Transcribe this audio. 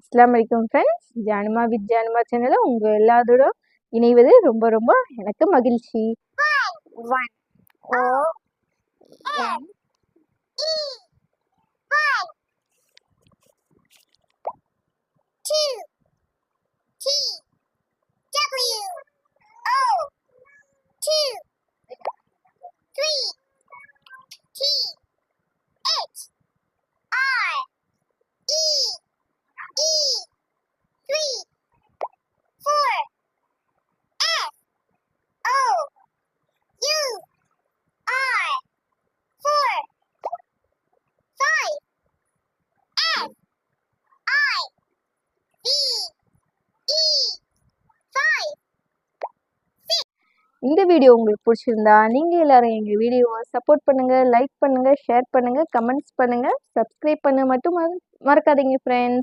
அஸ்ஸலாமு அலைக்கும் friends. ஜானுமா with ஜானுமா சேனலில் உங்கள் எல்லாரோட இணைவது ரொம்ப ரொம்ப எனக்கு மகிழ்ச்சி. 1 O N E 1 2 T W O 2 3 T H R E E 3 4 F O U R 4 5 F I V E 5 இந்த வீடியோ உங்களுக்கு பிடிச்சிருந்தா நீங்கள் எல்லாரும் எங்கள் வீடியோவை சப்போர்ட் பண்ணுங்கள், லைக் பண்ணுங்கள், ஷேர் பண்ணுங்கள், கமெண்ட்ஸ் பண்ணுங்கள், சப்ஸ்கிரைப் பண்ண மட்டும் மறக்காதீங்க ஃப்ரெண்ட்ஸ்.